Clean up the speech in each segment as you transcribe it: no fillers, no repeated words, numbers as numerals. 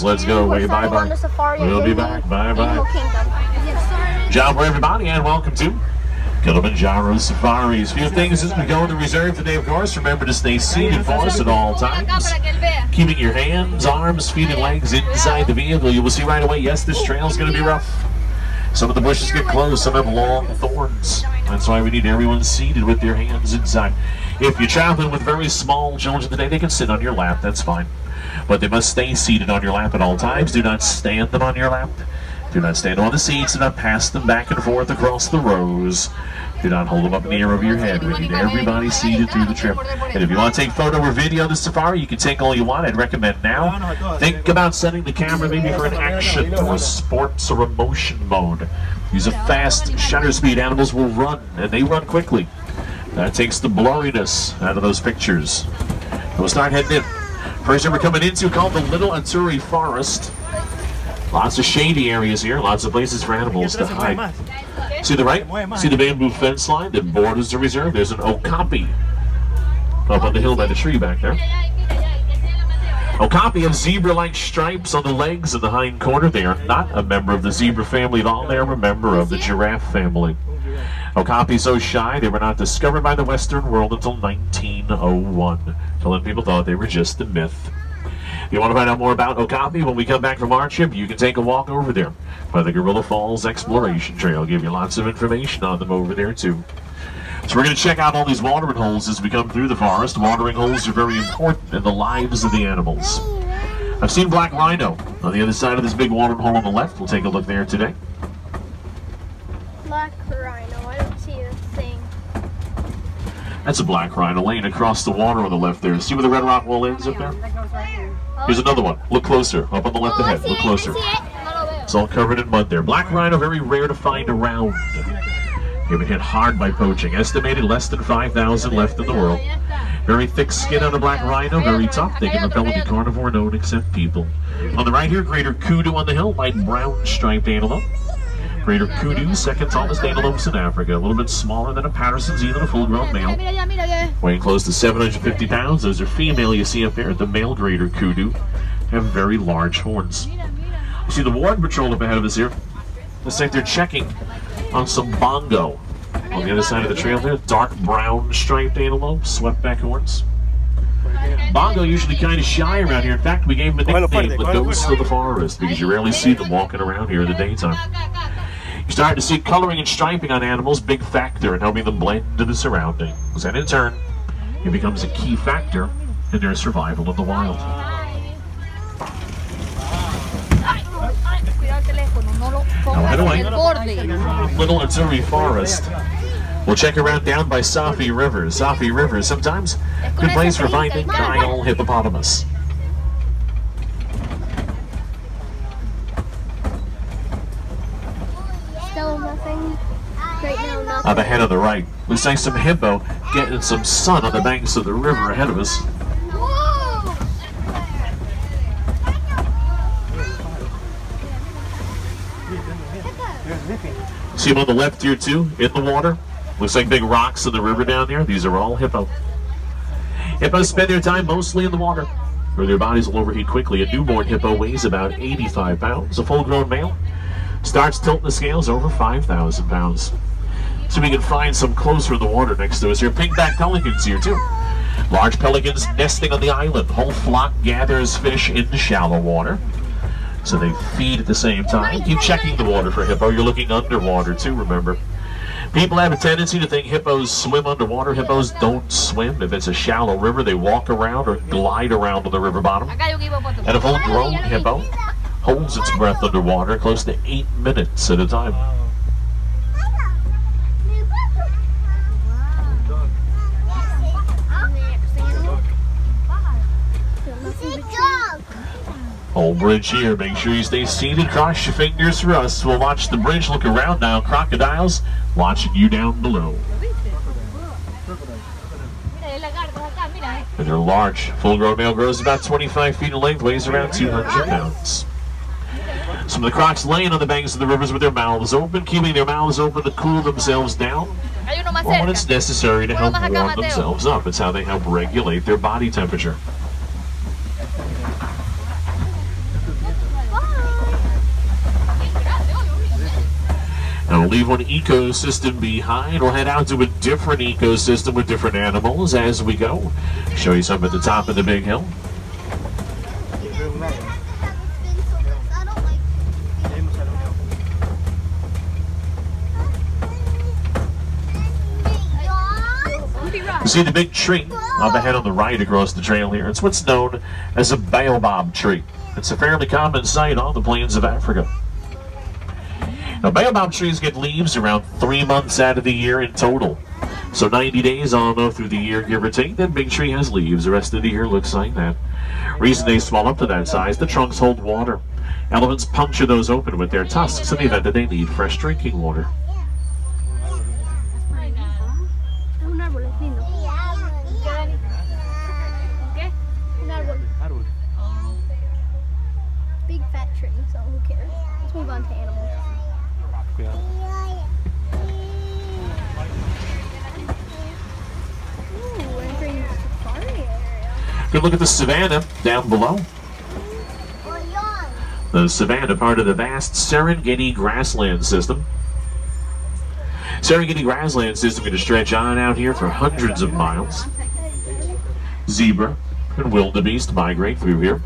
Let's go. Wait, bye-bye. We'll be back. Bye-bye. Job for everybody, and welcome to Kilimanjaro Safaris. A few things as we go into reserve today, of course. Remember to stay seated for us at all times. Keeping your hands, arms, feet, and legs inside the vehicle. You will see right away, yes, this trail is going to be rough. Some of the bushes get close, some have long thorns. That's why we need everyone seated with their hands inside. If you're traveling with very small children today, they can sit on your lap, that's fine. But they must stay seated on your lap at all times. Do not stand them on your lap. Do not stand on the seats. Do not pass them back and forth across the rows. Do not hold them up in the air over your head. We need everybody seated through the trip. And if you want to take photo or video of the safari, you can take all you want. I'd recommend now. Think about setting the camera maybe for an action or a sports or a motion mode. Use a fast shutter speed. Animals will run, and they run quickly. That takes the blurriness out of those pictures. We'll start heading in. First we're coming into called the Little Aturi Forest. Lots of shady areas here, lots of places for animals to hide. See the right? See the bamboo fence line that borders the reserve? There's an okapi up on the hill by the tree back there. Okapi have zebra-like stripes on the legs and the hind quarter. They are not a member of the zebra family at all. They are a member of the giraffe family. Okapi so shy they were not discovered by the Western world until 1901. Till then people thought they were just a myth. If you want to find out more about Okapi when we come back from our trip, you can take a walk over there by the Gorilla Falls Exploration Trail. I'll give you lots of information on them over there too. So we're going to check out all these watering holes as we come through the forest. Watering holes are very important in the lives of the animals. I've seen black rhino on the other side of this big watering hole on the left. We'll take a look there today. Black rhino, I don't see a thing. That's a black rhino laying across the water on the left there. See where the red rock wall ends up there? Here's another one. Look closer. Up on the left ahead. Look closer. It's all covered in mud there. Black rhino, very rare to find around. They've been hit hard by poaching. Estimated less than 5,000 left in the world. Very thick skin on a black rhino. Very tough. They can repel any carnivore known except people. On the right here, greater kudu on the hill. Light brown striped antelope. Greater kudu, second tallest antelopes in Africa. A little bit smaller than a Patterson's, even a full-grown male. Weighing close to 750 pounds. Those are female you see up there. The male greater kudu have very large horns. You see the Warden Patrol up ahead of us here. Looks like they're checking on some bongo. On the other side of the trail there, dark brown striped antelope, swept back horns. Bongo usually kind of shy around here. In fact, we gave them a nickname, the ghost of the forest, because you rarely see them walking around here in the daytime. You're starting to see coloring and striping on animals, big factor in helping them blend into the surroundings. And in turn, it becomes a key factor in their survival in the wild. Now head away. Little Aturi Forest. We'll check around down by Safi River. Safi River is sometimes a good place for finding Nile hippopotamus. Still nothing. Right now, nothing. Up ahead on the right, looks like some hippo getting some sun on the banks of the river ahead of us. See them on the left here too, in the water. Looks like big rocks in the river down there. These are all hippo. Hippos spend their time mostly in the water, where their bodies will overheat quickly. A newborn hippo weighs about 85 pounds. A full-grown male starts tilting the scales over 5,000 pounds. So we can find some closer in the water next to us here. Pink-backed pelicans here too. Large pelicans nesting on the island. Whole flock gathers fish in the shallow water, so they feed at the same time. Keep checking the water for hippo. You're looking underwater too, remember. People have a tendency to think hippos swim underwater. Hippos don't swim. If it's a shallow river, they walk around or glide around on the river bottom. And a full-grown hippo holds its breath underwater close to 8 minutes at a time. Whole bridge here. Make sure you stay seated. Cross your fingers for us. We'll watch the bridge. Look around now. Crocodiles watching you down below. And they're large. Full-grown male grows about 25 feet in length, weighs around 200 pounds. Some of the crocs laying on the banks of the rivers with their mouths open, keeping their mouths open to cool themselves down, or when it's necessary to help warm themselves up. It's how they help regulate their body temperature. We'll leave one ecosystem behind. We'll head out to a different ecosystem with different animals as we go. Show you some at the top of the big hill. You see the big tree up ahead on the right across the trail here. It's what's known as a baobab tree. It's a fairly common sight on the plains of Africa. Now, baobab trees get leaves around 3 months out of the year in total. So 90 days on through the year, give or take, that big tree has leaves. The rest of the year looks like that. Reason they swell up to that size, the trunks hold water. Elephants puncture those open with their tusks in the event that they need fresh drinking water. Big fat tree, so who cares? Let's move on to animals. Ooh, entering the safari area. Good look at the savanna down below. The savanna, part of the vast Serengeti grassland system. Serengeti grassland system going to stretch on out here for hundreds of miles. Zebra and wildebeest migrate through here.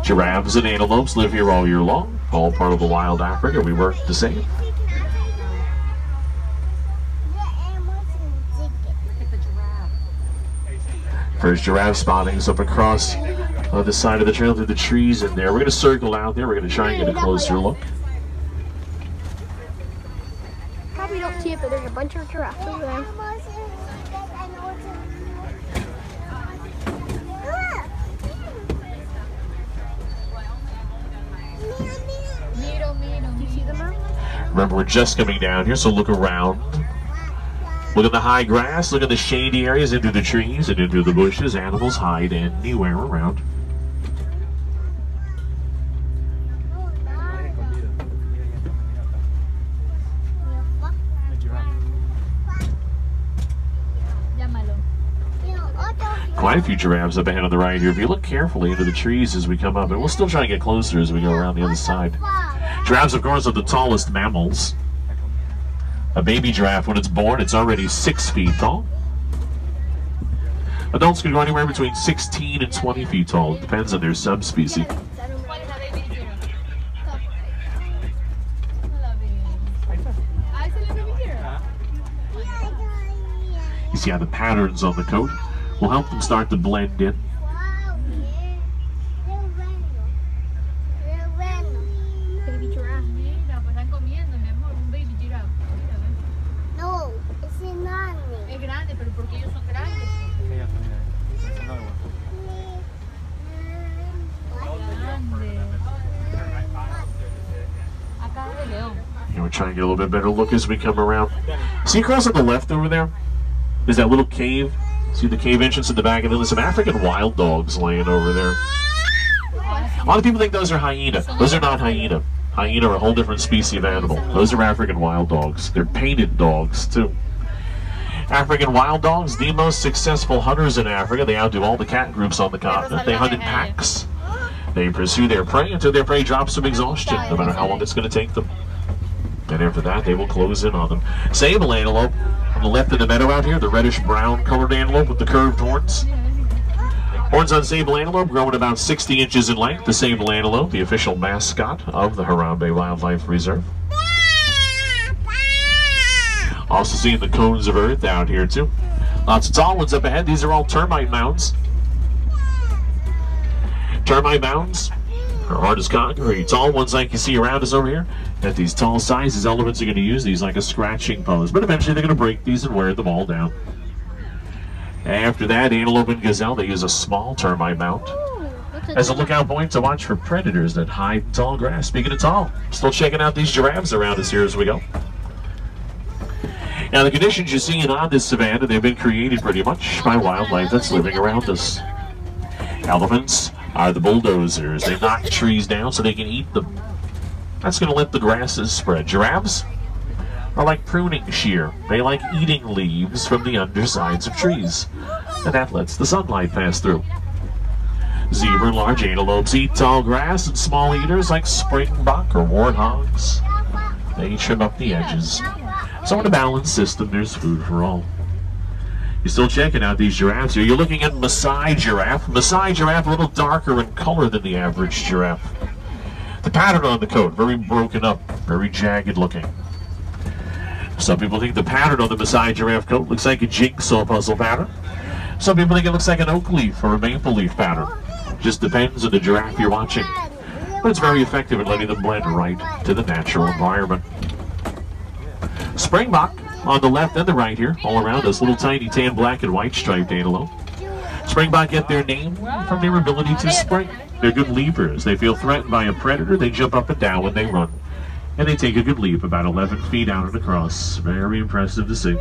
Giraffes and antelopes live here all year long, all part of the wild Africa we work to save. First giraffe spottings up across the side of the trail through the trees in there. We're going to circle out there. We're going to try and get a closer look. Probably don't see it, but there's a bunch of giraffes over there. Do you see them out? Remember, we're just coming down here, so look around. Look at the high grass, look at the shady areas, into the trees and into the bushes. Animals hide anywhere around. Quite a few giraffes up ahead on the right here. If you look carefully into the trees as we come up, and we'll still try and get closer as we go around the other side. Giraffes, of course, are the tallest mammals. A baby giraffe, when it's born, it's already 6 feet tall. Adults can go anywhere between 16 and 20 feet tall. It depends on their subspecies. You see how the patterns on the coat will help them start to blend in. Baby giraffe. No, es enorme. Es grande, pero porque ellos son grandes. Acá es de león. We're trying to get a little bit better look as we come around. See across on the left over there? There's that little cave. See the cave entrance in the back, and then there's some African wild dogs laying over there. A lot of people think those are hyena. Those are not hyena. Hyena are a whole different species of animal. Those are African wild dogs. They're painted dogs, too. African wild dogs, the most successful hunters in Africa. They outdo all the cat groups on the continent. They hunt in packs. They pursue their prey until their prey drops from exhaustion, no matter how long it's going to take them. And after that, they will close in on them. Sable antelope, on the left of the meadow out here, the reddish-brown colored antelope with the curved horns. Horns on sable antelope growing about 60 inches in length. The sable antelope, the official mascot of the Harambe Wildlife Reserve. Also seeing the cones of earth out here too. Lots of tall ones up ahead. These are all termite mounds. Termite mounds are hard as concrete. Tall ones like you see around us over here. At these tall sizes, elephants are going to use these like a scratching post. But eventually they're going to break these and wear them all down. After that, antelope and gazelle, they use a small termite mound as a lookout point to watch for predators that hide in tall grass. Speaking of tall, still checking out these giraffes around us here as we go. Now, the conditions you're seeing on this savanna, they've been created pretty much by wildlife that's living around us. Elephants are the bulldozers. They knock trees down so they can eat them. That's going to let the grasses spread. Giraffes are like pruning shear. They like eating leaves from the undersides of trees, and that lets the sunlight pass through. Zebra and large antelopes eat tall grass, and small eaters like springbok or warthogs They trim up the edges. So in a balanced system, there's food for all. You're still checking out these giraffes here. You're looking at Maasai giraffe. Maasai giraffe a little darker in color than the average giraffe. The pattern on the coat, very broken up, very jagged looking. Some people think the pattern on the Maasai giraffe coat looks like a jigsaw puzzle pattern. Some people think it looks like an oak leaf or a maple leaf pattern. Just depends on the giraffe you're watching. But it's very effective at letting them blend right to the natural environment. Springbok on the left and the right here, all around us, little tiny tan, black, and white striped antelope. Springbok get their name from their ability to spring. They're good leapers. They feel threatened by a predator, they jump up and down when they run. And they take a good leap, about 11 feet out and across. Very impressive to see.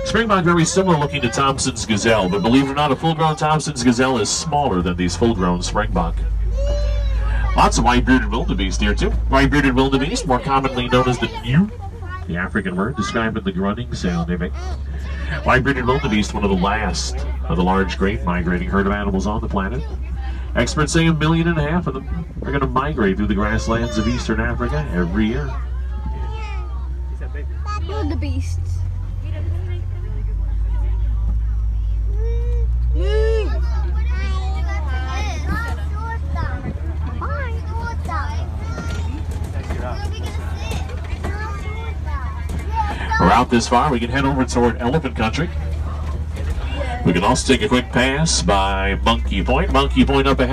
Springbok very similar looking to Thompson's gazelle, but believe it or not, a full-grown Thompson's gazelle is smaller than these full-grown Springbok. Lots of white-bearded wildebeest here too. White-bearded wildebeest, more commonly known as the ewe, the African word describing the grunting sound they make. White-bearded wildebeest, one of the last of the large great migrating herd of animals on the planet. Experts say 1.5 million of them are going to migrate through the grasslands of eastern Africa every year. Wildebeests. We're out this far, we can head over toward elephant country. We can also take a quick pass by Monkey Point. Monkey Point up ahead.